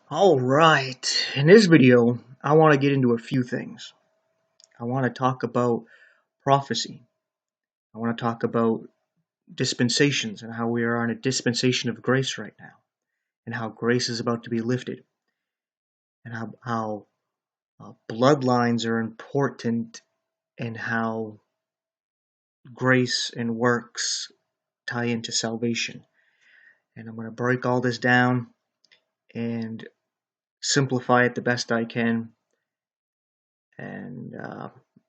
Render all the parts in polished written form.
Alright, in this video, I want to get into a few things. I want to talk about prophecy. I want to talk about dispensations and how we are on a dispensation of grace right now, and how grace is about to be lifted, and how bloodlines are important, and how grace and works tie into salvation. And I'm going to break all this down and simplify it the best I can. And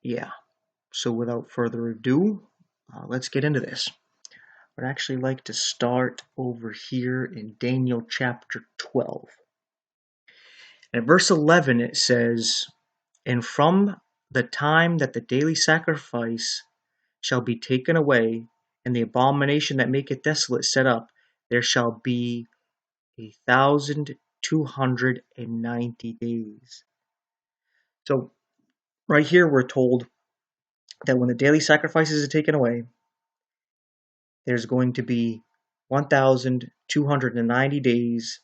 yeah. So without further ado, let's get into this. I'd actually like to start over here in Daniel chapter 12. And at verse 11 it says, "And from the time that the daily sacrifice shall be taken away, and the abomination that maketh desolate set up, there shall be 1,290 days." So right here we're told that when the daily sacrifices are taken away, there's going to be 1,290 days,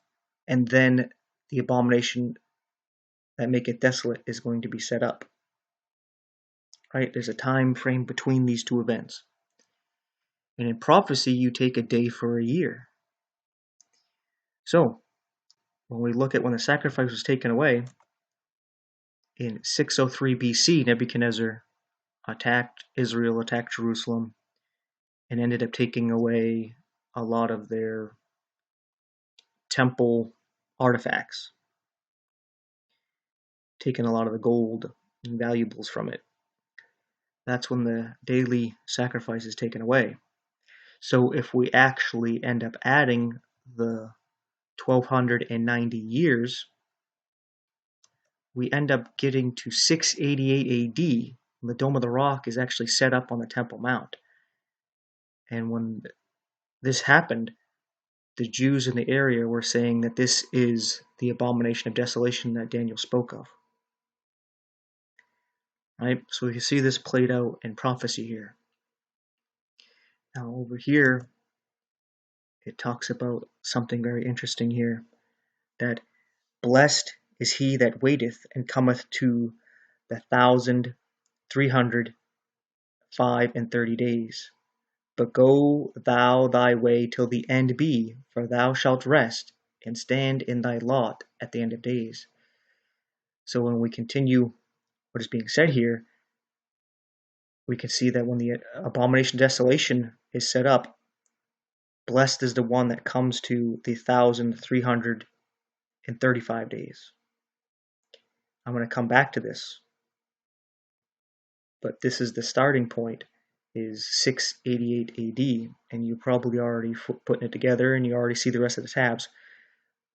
and then the abomination that make it desolate is going to be set up. Right? There's a time frame between these two events. And in prophecy, you take a day for a year. So, when we look at when the sacrifice was taken away, in 603 BC, Nebuchadnezzar attacked Israel, attacked Jerusalem, and ended up taking away a lot of their temple artifacts, taking a lot of the gold and valuables from it. That's when the daily sacrifice is taken away. So if we actually end up adding the 1290 years, we end up getting to 688 AD. The Dome of the Rock is actually set up on the Temple Mount. And when this happened, the Jews in the area were saying that this is the abomination of desolation that Daniel spoke of. Right? So we can see this played out in prophecy here. Now over here, it talks about something very interesting here, that blessed is he that waiteth and cometh to the 1,335 days. But go thou thy way till the end be, for thou shalt rest and stand in thy lot at the end of days. So when we continue what is being said here, we can see that when the abomination of desolation is set up, blessed is the one that comes to the 1,335 days. I'm going to come back to this, but this is the starting point, is 688 AD, and you probably already putting it together, and you already see the rest of the tabs,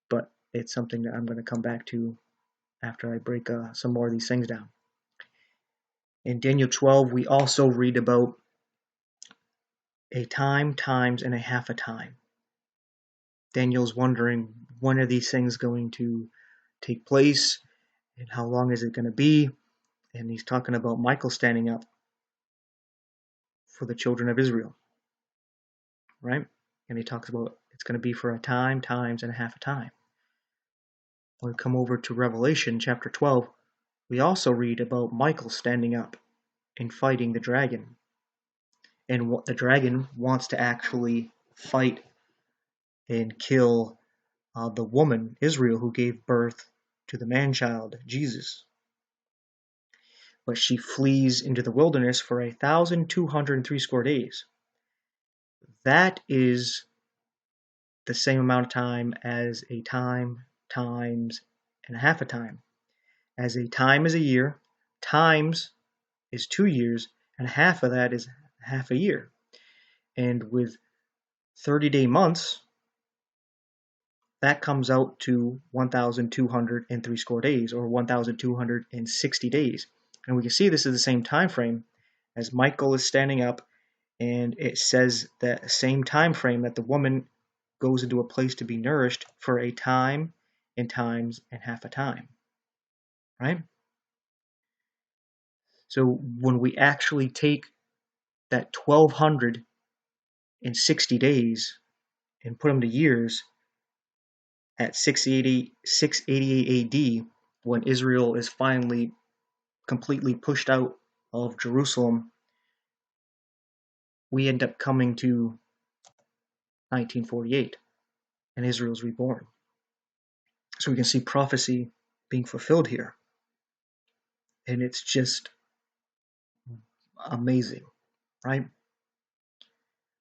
but it's something that I'm going to come back to after I break some more of these things down. In Daniel 12, we also read about a time, times, and a half a time. Daniel's wondering, when are these things going to take place, and how long is it going to be? And he's talking about Michael standing up for the children of Israel, right? And he talks about it's going to be for a time, times, and a half a time. When we come over to Revelation chapter 12, we also read about Michael standing up and fighting the dragon. And what the dragon wants to actually fight and kill the woman, Israel, who gave birth to the man-child, Jesus. But she flees into the wilderness for 1,260 days. That is the same amount of time as a time, times, and a half a time. As a time is a year, times is 2 years, and half of that is half a year. And with 30-day months, that comes out to 1,203 days, or 1,260 days. And we can see this is the same time frame as Michael is standing up, and it says that same time frame that the woman goes into a place to be nourished for a time and times and half a time. Right? So when we actually take that 1,260 days and put them to years, at 688 AD, when Israel is finally completely pushed out of Jerusalem, we end up coming to 1948, and Israel's reborn. So we can see prophecy being fulfilled here. And it's just amazing, right?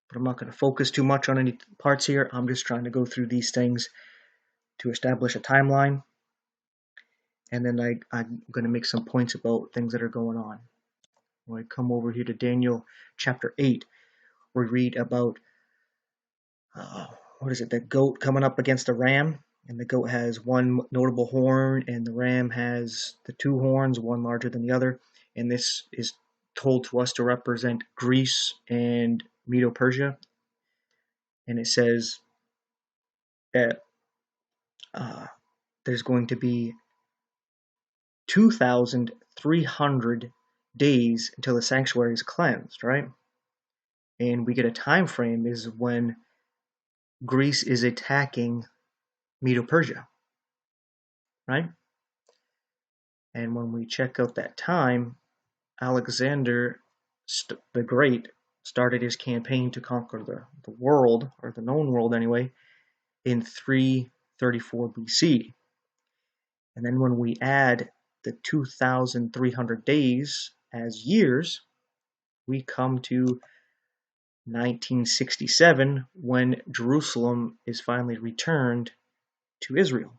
But I'm not going to focus too much on any parts here. I'm just trying to go through these things to establish a timeline. And then I'm going to make some points about things that are going on. When I come over here to Daniel chapter 8, we read about, the goat coming up against the ram. And the goat has one notable horn, and the ram has the two horns, one larger than the other. And this is told to us to represent Greece and Medo-Persia. And it says that there's going to be 2,300 days until the sanctuary is cleansed, right? And we get a time frame is when Greece is attacking Medo-Persia, right? And when we check out that time, Alexander the Great started his campaign to conquer the world, or the known world anyway, in 334 BC. And then when we add the 2,300 days as years, we come to 1967, when Jerusalem is finally returned to Israel.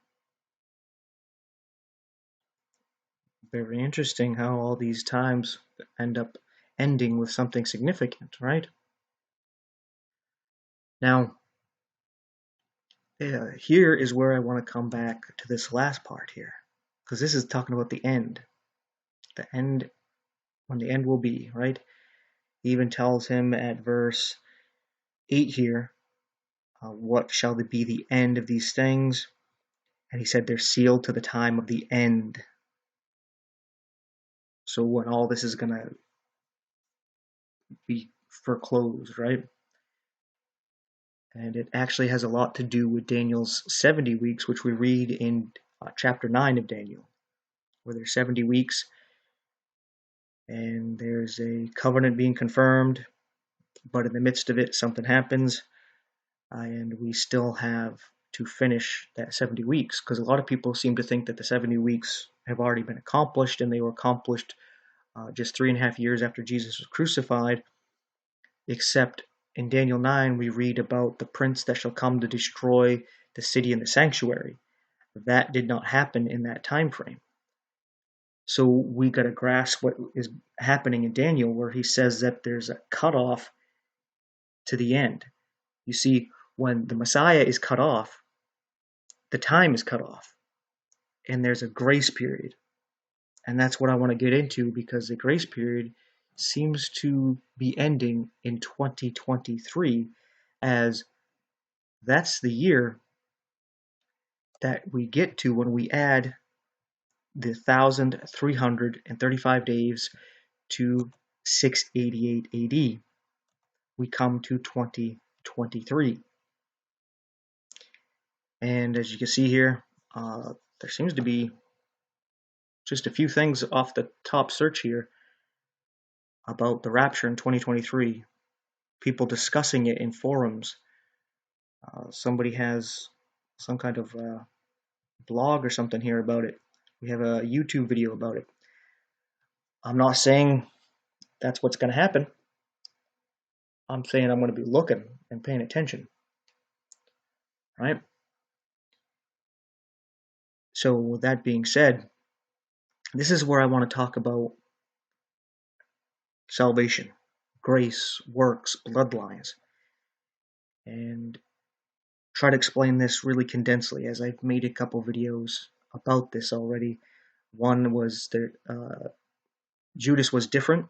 Very interesting how all these times end up ending with something significant, right? Now, here is where I want to come back to this last part here, because this is talking about the end. The end, when the end will be, right? He even tells him at verse 8 here, what shall be the end of these things? And he said they're sealed to the time of the end. So when all this is going to be foreclosed, right? And it actually has a lot to do with Daniel's 70 weeks, which we read in chapter 9 of Daniel, where there's 70 weeks, and there's a covenant being confirmed, but in the midst of it, something happens, and we still have to finish that 70 weeks, because a lot of people seem to think that the 70 weeks have already been accomplished, and they were accomplished just 3.5 years after Jesus was crucified, except in Daniel 9, we read about the prince that shall come to destroy the city and the sanctuary. That did not happen in that time frame. So we got to grasp what is happening in Daniel, where he says that there's a cutoff to the end. You see, when the Messiah is cut off, the time is cut off, and there's a grace period. And that's what I want to get into, because the grace period seems to be ending in 2023, as that's the year that we get to when we add the 1,335 days to 688 AD. We come to 2023. And as you can see here, there seems to be just a few things off the top search here about the rapture in 2023. People discussing it in forums. Somebody has some kind of blog or something here about it. We have a YouTube video about it. I'm not saying that's what's going to happen. I'm saying I'm going to be looking and paying attention. Right? So with that being said, this is where I want to talk about salvation, grace, works, bloodlines, and try to explain this really condensely, as I've made a couple videos about this already. One was that Judas was different,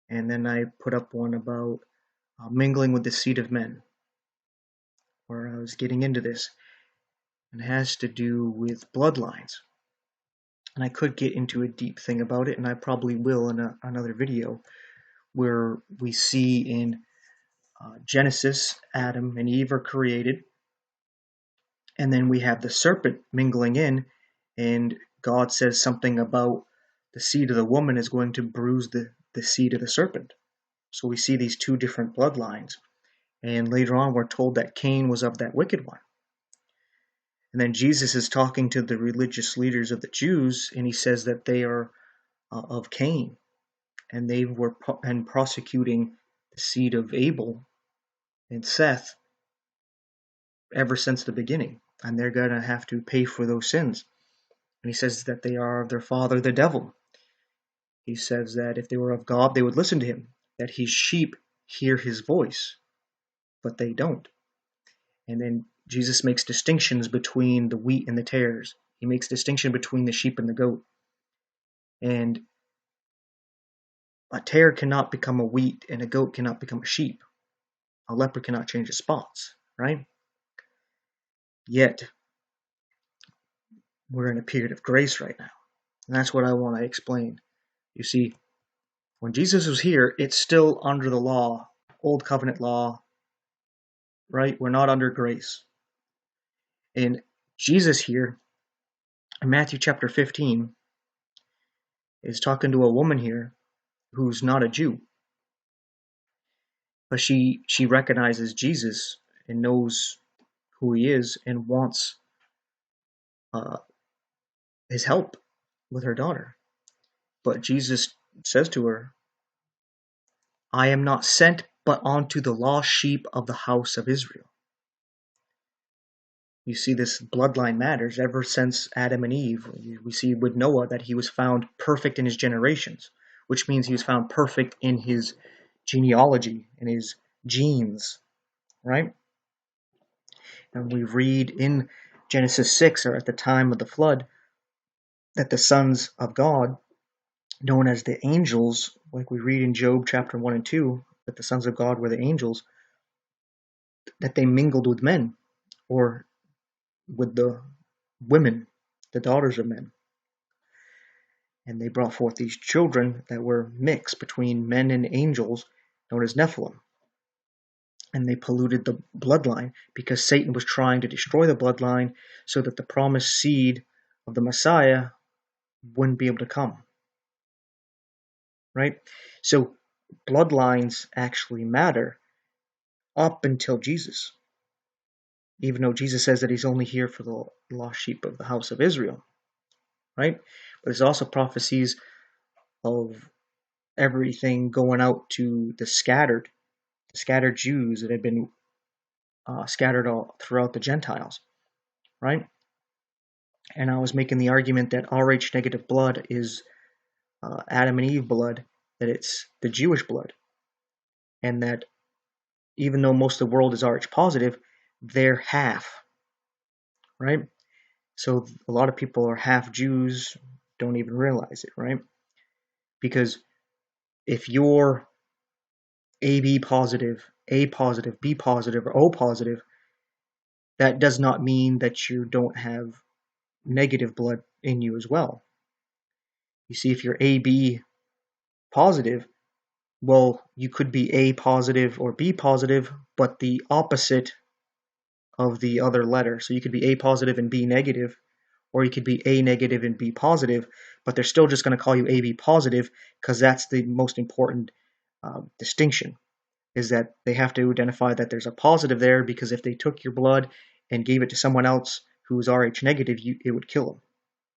and then I put up one about mingling with the seed of men, where I was getting into this, and it has to do with bloodlines. And I could get into a deep thing about it, and I probably will in another video, where we see in Genesis, Adam and Eve are created, And then we have the serpent mingling in, and God says something about the seed of the woman is going to bruise the seed of the serpent. So we see these two different bloodlines. And later on, we're told that Cain was of that wicked one. And then Jesus is talking to the religious leaders of the Jews, and he says that they are of Cain, and they were prosecuting the seed of Abel and Seth ever since the beginning, and they're going to have to pay for those sins. And he says that they are of their father, the devil. He says that if they were of God, they would listen to him, that his sheep hear his voice, but they don't. And then Jesus makes distinctions between the wheat and the tares. He makes distinction between the sheep and the goat. And a tare cannot become a wheat, and a goat cannot become a sheep. A leper cannot change his spots, right? Yet, we're in a period of grace right now. And that's what I want to explain. You see, when Jesus was here, it's still under the law, old covenant law, right? We're not under grace. And Jesus here, in Matthew chapter 15, is talking to a woman here who's not a Jew. But she recognizes Jesus and knows who he is and wants his help with her daughter. But Jesus says to her, I am not sent but unto the lost sheep of the house of Israel. You see, this bloodline matters ever since Adam and Eve. We see with Noah that he was found perfect in his generations, which means he was found perfect in his genealogy, in his genes, right? And we read in Genesis 6, or at the time of the flood, that the sons of God, known as the angels, like we read in Job chapter 1 and 2, that the sons of God were the angels, that they mingled with men, or with the women, the daughters of men. And they brought forth these children that were mixed between men and angels, known as Nephilim. And they polluted the bloodline because Satan was trying to destroy the bloodline so that the promised seed of the Messiah wouldn't be able to come. Right? So bloodlines actually matter up until Jesus. Even though Jesus says that he's only here for the lost sheep of the house of Israel. Right? But there's also prophecies of everything going out to the scattered Jews that had been scattered all throughout the Gentiles, right? And I was making the argument that Rh negative blood is Adam and Eve blood, that it's the Jewish blood, and that even though most of the world is Rh positive, they're half, right? So a lot of people are half Jews, don't even realize it, right? Because if you're AB positive, A positive, B positive, or O positive, that does not mean that you don't have negative blood in you as well. You see, if you're AB positive, well, you could be A positive or B positive, but the opposite of the other letter. So you could be A positive and B negative, or you could be A negative and B positive, but they're still just going to call you AB positive because that's the most important distinction, is that they have to identify that there's a positive there, because if they took your blood and gave it to someone else who was Rh negative, it would kill them.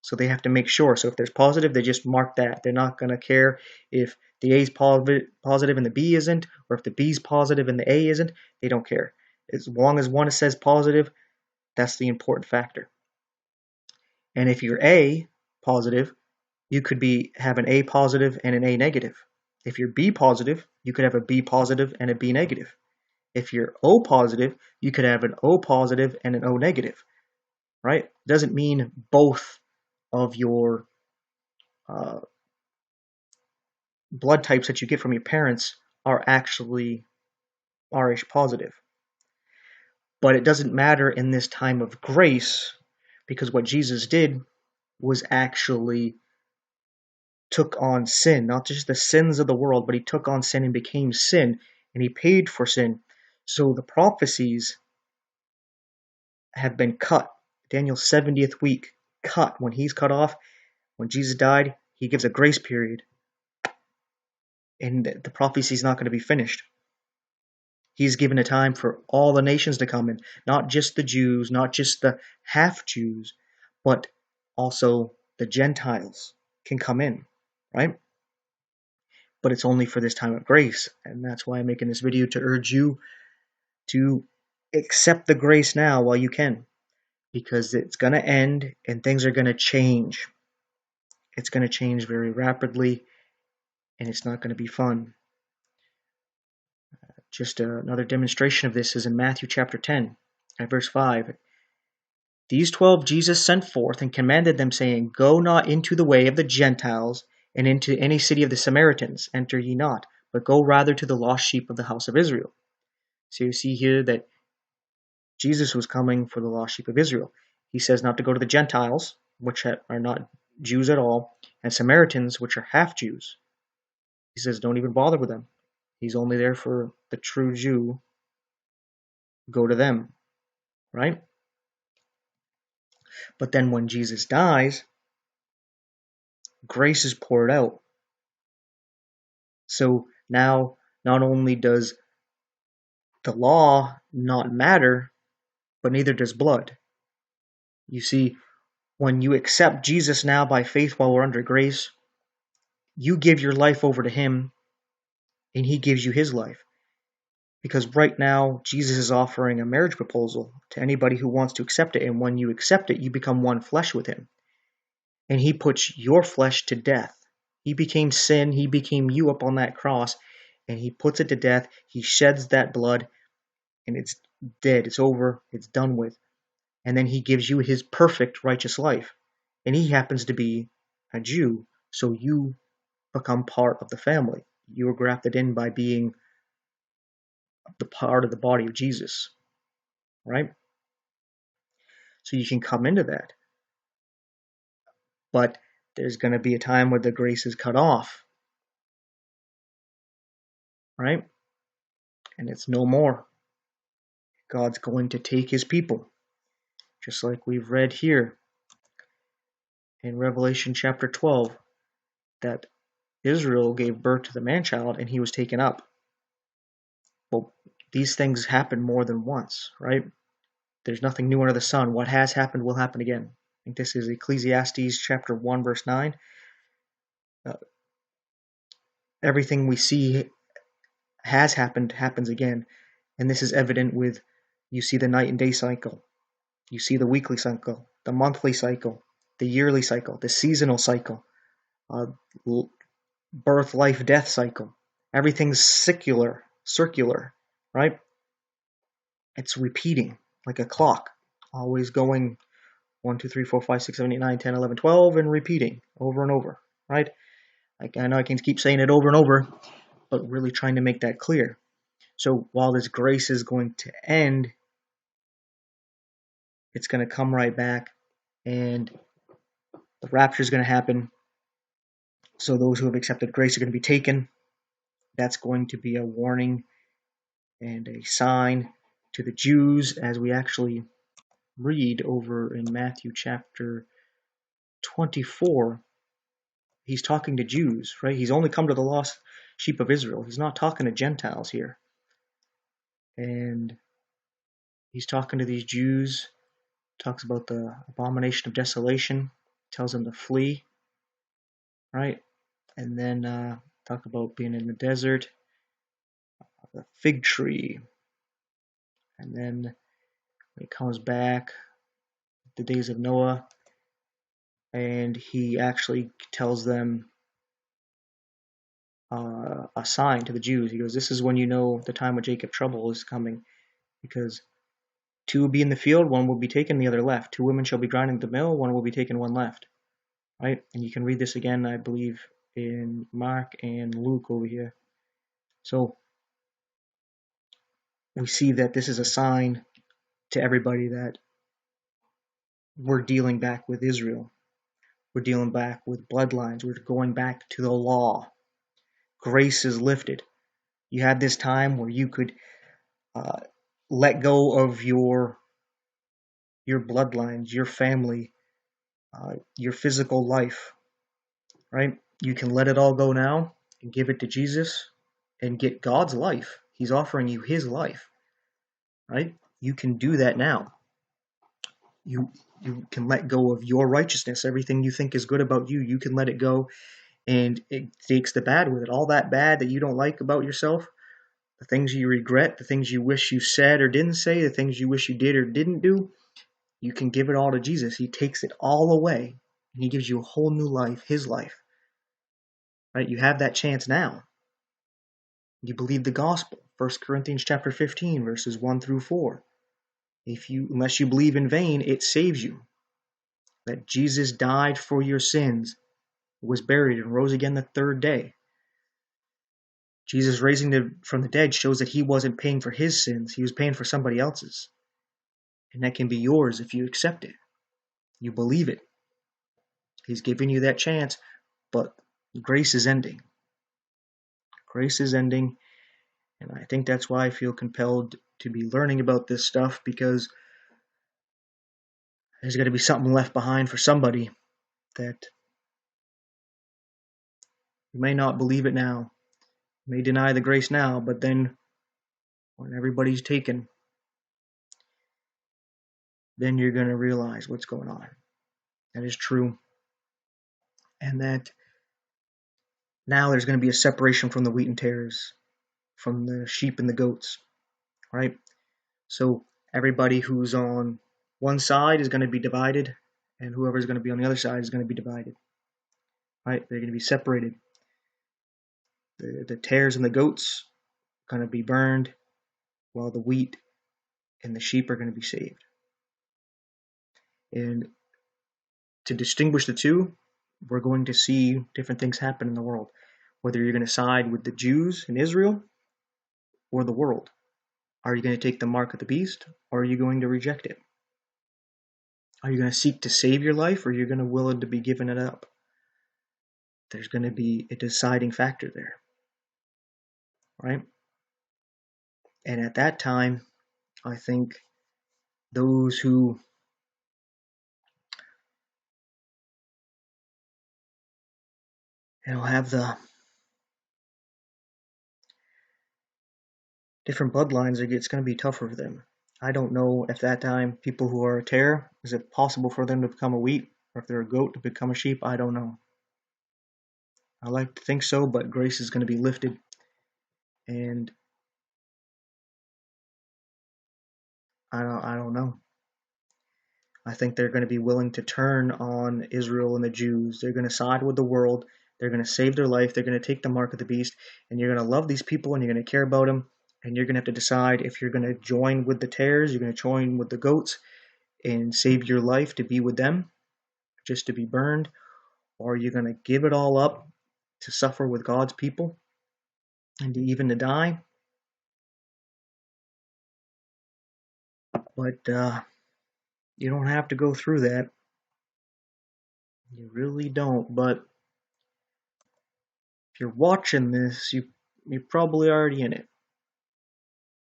So they have to make sure. So if there's positive, they just mark that. They're not going to care if the A is positive and the B isn't, or if the B is positive and the A isn't. They don't care. As long as one says positive, that's the important factor. And if you're A positive, you could have an A positive and an A negative. If you're B positive, you could have a B positive and a B negative. If you're O positive, you could have an O positive and an O negative, right? It doesn't mean both of your blood types that you get from your parents are actually Rh positive. But it doesn't matter in this time of grace, because what Jesus did was actually took on sin, not just the sins of the world, but he took on sin and became sin, and he paid for sin. So the prophecies have been cut. Daniel's 70th week cut. When he's cut off, when Jesus died, he gives a grace period. And the prophecy is not going to be finished. He's given a time for all the nations to come in, not just the Jews, not just the half-Jews, but also the Gentiles can come in, right? But it's only for this time of grace, and that's why I'm making this video, to urge you to accept the grace now while you can, because it's going to end and things are going to change. It's going to change very rapidly, and it's not going to be fun. Just another demonstration of this is in Matthew chapter 10, at verse 5. These 12 Jesus sent forth and commanded them, saying, Go not into the way of the Gentiles, and into any city of the Samaritans enter ye not, but go rather to the lost sheep of the house of Israel. So you see here that Jesus was coming for the lost sheep of Israel. He says not to go to the Gentiles, which are not Jews at all, and Samaritans, which are half Jews. He says don't even bother with them. He's only there for the true Jew. Go to them, right? But then when Jesus dies, grace is poured out. So now not only does the law not matter, but neither does blood. You see, when you accept Jesus now by faith while we're under grace, you give your life over to him and he gives you his life. Because right now, Jesus is offering a marriage proposal to anybody who wants to accept it. And when you accept it, you become one flesh with him. And he puts your flesh to death. He became sin. He became you up on that cross. And he puts it to death. He sheds that blood. And it's dead. It's over. It's done with. And then he gives you his perfect righteous life. And he happens to be a Jew. So you become part of the family. You are grafted in by being the part of the body of Jesus, right? So you can come into that. But there's going to be a time where the grace is cut off, right? And it's no more. God's going to take his people, just like we've read here in Revelation chapter 12, that Israel gave birth to the man-child and he was taken up. Well, these things happen more than once, right? There's nothing new under the sun. What has happened will happen again. I think this is Ecclesiastes chapter 1, verse 9. Everything we see has happened happens again. And this is evident with, you see the night and day cycle. You see the weekly cycle, the monthly cycle, the yearly cycle, the seasonal cycle, birth, life, death cycle. Everything's circular, right? It's repeating like a clock, always going 1, 2, 3, 4, 5, 6, 7, 8, 9, 10, 11, 12, and repeating over and over, right? I know I can keep saying it over and over, but really trying to make that clear. So while this grace is going to end, it's going to come right back, and the rapture is going to happen. So those who have accepted grace are going to be taken. That's going to be a warning and a sign to the Jews, as we actually read over in Matthew chapter 24. He's talking to Jews, right? He's only come to the lost sheep of Israel. He's not talking to Gentiles here. And he's talking to these Jews, talks about the abomination of desolation, tells them to flee, right? And then talk about being in the desert, the fig tree. And then when he comes back, the days of Noah, and he actually tells them a sign to the Jews. He goes, this is when you know the time of Jacob trouble is coming, because 2 will be in the field, 1 will be taken, the other left. 2 women shall be grinding the mill, 1 will be taken, 1 left. Right? And you can read this again, I believe, in Mark and Luke over here. So we see that this is a sign to everybody that we're dealing back with Israel. We're dealing back with bloodlines. We're going back to the law. Grace is lifted. You had this time where you could let go of your your bloodlines, your family, your physical life, right? You can let it all go now and give it to Jesus and get God's life. He's offering you his life, right? You can do that now. You you can let go of your righteousness, everything you think is good about you. You can let it go, and it takes the bad with it. All that bad that you don't like about yourself, the things you regret, the things you wish you said or didn't say, the things you wish you did or didn't do, you can give it all to Jesus. He takes it all away, and he gives you a whole new life, his life. Right? You have that chance now. You believe the gospel. 1 Corinthians chapter 15, verses 1 through 4. Unless you believe in vain, it saves you. That Jesus died for your sins, was buried, and rose again the third day. Jesus raising from the dead shows that he wasn't paying for his sins. He was paying for somebody else's. And that can be yours if you accept it. You believe it. He's giving you that chance, but grace is ending. Grace is ending, and I think that's why I feel compelled to be learning about this stuff, because there's got to be something left behind for somebody that you may not believe it now, may deny the grace now, but then when everybody's taken, then you're going to realize what's going on. That is true. And that now there's going to be a separation from the wheat and tares, from the sheep and the goats, right? So everybody who's on one side is going to be divided, and whoever's going to be on the other side is going to be divided, right? They're going to be separated. The tares and the goats are going to be burned, while the wheat and the sheep are going to be saved. And to distinguish the two, we're going to see different things happen in the world, whether you're going to side with the Jews in Israel or the world. Are you going to take the mark of the beast, or are you going to reject it? Are you going to seek to save your life, or are you going to willing to be giving it up? There's going to be a deciding factor there, right? And at that time, I think those who have the different bloodlines, it's going to be tougher for them. I don't know if that time people who are a tare, is it possible for them to become a wheat, or if they're a goat to become a sheep? I don't know. I like to think so, but grace is going to be lifted, and I don't know. I think they're going to be willing to turn on Israel and the Jews. They're going to side with the world. They're going to save their life. They're going to take the mark of the beast, and you're going to love these people, and you're going to care about them, and you're going to have to decide if you're going to join with the tares, you're going to join with the goats, and save your life to be with them, just to be burned, or you're going to give it all up to suffer with God's people, and even to die. But you don't have to go through that. You really don't. But if you're watching this, you're probably already in it,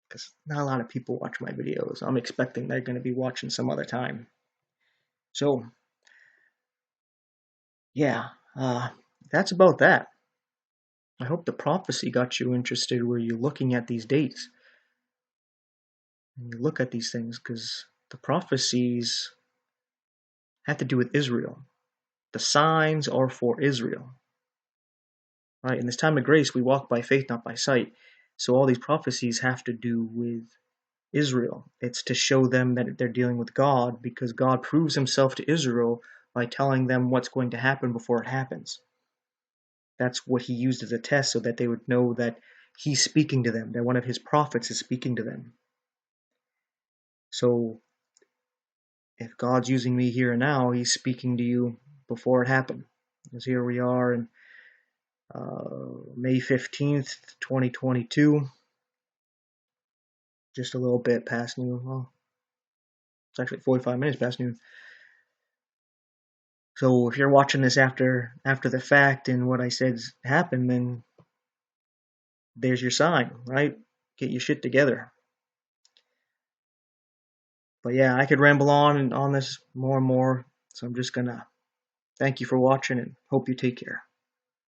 because not a lot of people watch my videos. I'm expecting they're going to be watching some other time. So, yeah, that's about that. I hope the prophecy got you interested, where you're looking at these dates and you look at these things, because the prophecies have to do with Israel. The signs are for Israel. Right? In this time of grace, we walk by faith, not by sight. So all these prophecies have to do with Israel. It's to show them that they're dealing with God, because God proves himself to Israel by telling them what's going to happen before it happens. That's what he used as a test, so that they would know that he's speaking to them, that one of his prophets is speaking to them. So if God's using me here and now, he's speaking to you before it happened. Because here we are in May 15th, 2022. Just a little bit past noon. Well, it's actually 45 minutes past noon. So if you're watching this after the fact and what I said's happened, then there's your sign, right? Get your shit together. But yeah, I could ramble on and on this more and more. So I'm just gonna thank you for watching and hope you take care.